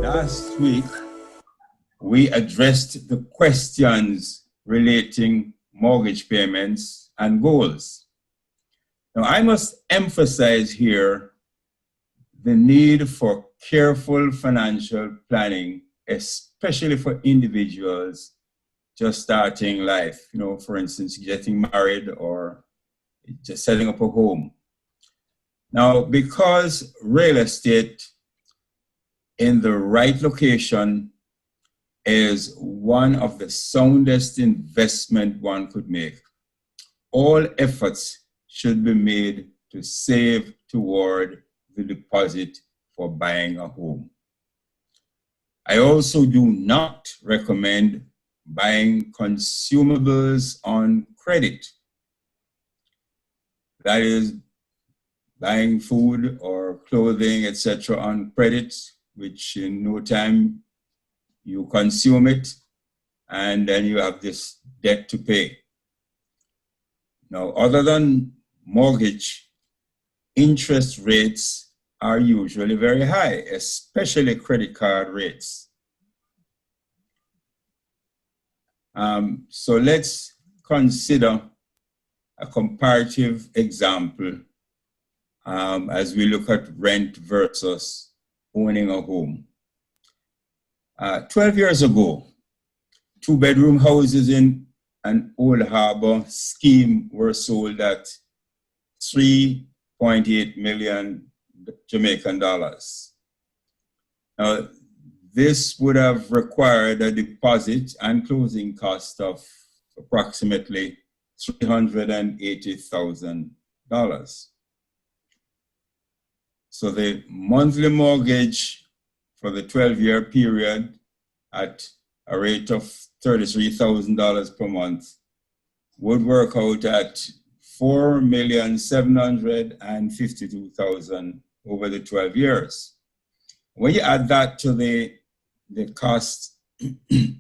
Last week, we addressed the questions relating mortgage payments and goals. Now, I must emphasize here the need for careful financial planning, especially for individuals just starting life, for instance, getting married or just setting up a home. Now, because real estate in the right location is one of the soundest investment one could make, all efforts should be made to save toward the deposit for buying a home. I also do not recommend buying consumables on credit. That is, buying food or clothing, etc. on credit, which in no time you consume it, and then you have this debt to pay. Now, other than mortgage, interest rates are usually very high, especially credit card rates. So let's consider a comparative example as we look at rent versus owning a home. 12 years ago, 2-bedroom houses in an Old Harbor scheme were sold at 3.8 million Jamaican dollars. Now, this would have required a deposit and closing cost of approximately $380,000. So the monthly mortgage for the 12-year period at a rate of $33,000 per month would work out at $4,752,000 over the 12 years. When you add that to the cost, the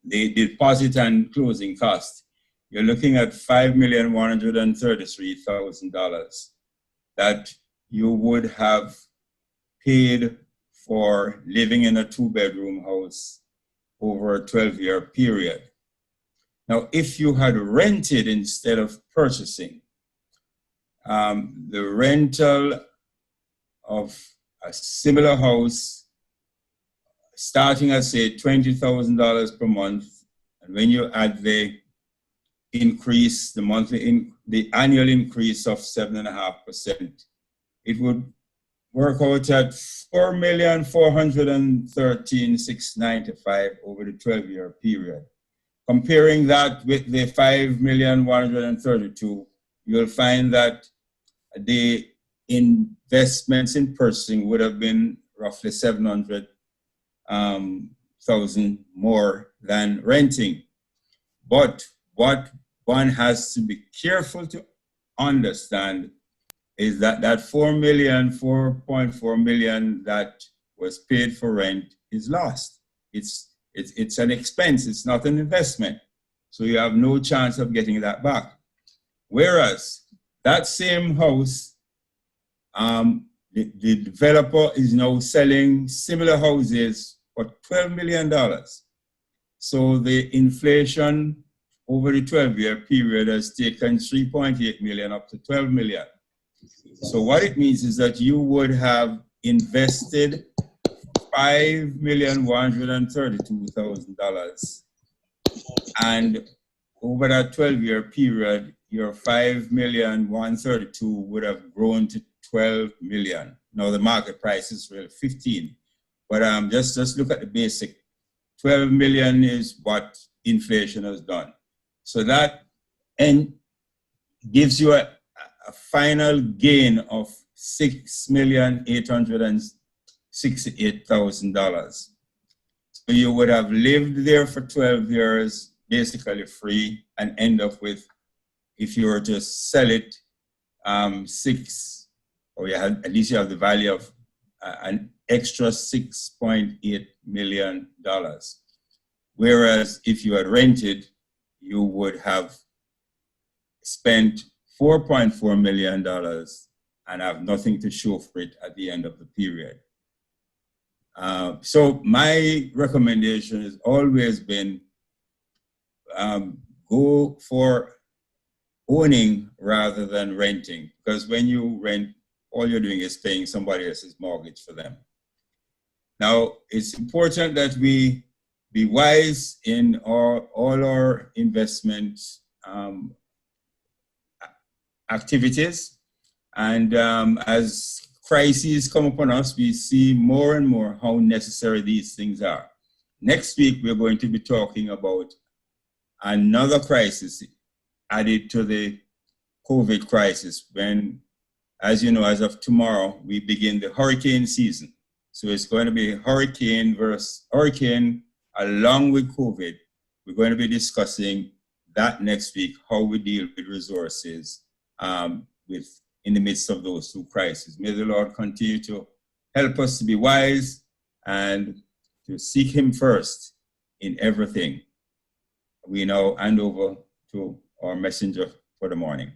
deposit and closing cost, you're looking at $5,133,000 that you would have paid for living in a 2-bedroom house over a 12-year period. Now, if you had rented instead of purchasing, the rental of a similar house starting at, say, $20,000 per month, and when you add the increase, the annual increase of 7.5%, it would work out at $4,413,695 over the 12-year period. Comparing that with the $5,132,000, you'll find that the investments in purchasing would have been roughly $700,000 more than renting. But what one has to be careful to understand is that 4.4 million that was paid for rent is lost. It's an expense, it's not an investment. So you have no chance of getting that back. Whereas that same house, the developer is now selling similar houses for $12 million. So the inflation over the 12-year period has taken 3.8 million up to 12 million. So what it means is that you would have invested $5,132,000, and over that 12-year period, your $5,132,000 would have grown to 12 million. Now the market price is really 15, but just look at the basic. 12 million is what inflation has done. So that gives you a final gain of $6,868,000. So you would have lived there for 12 years, basically free, and end up with, if you were to sell it, at least you have the value of an extra $6.8 million. Whereas if you had rented, you would have spent $4.4 million and have nothing to show for it at the end of the period. So my recommendation has always been go for owning rather than renting, because when you rent, all you're doing is paying somebody else's mortgage for them. Now, it's important that we be wise in all our investment activities. And as crises come upon us, we see more and more how necessary these things are. Next week, we're going to be talking about another crisis added to the COVID crisis when, as you know, as of tomorrow, we begin the hurricane season. So it's going to be hurricane versus hurricane along with COVID. We're going to be discussing that next week, how we deal with resources in the midst of those two crises. May the Lord continue to help us to be wise and to seek him first in everything. We now hand over to our messenger for the morning.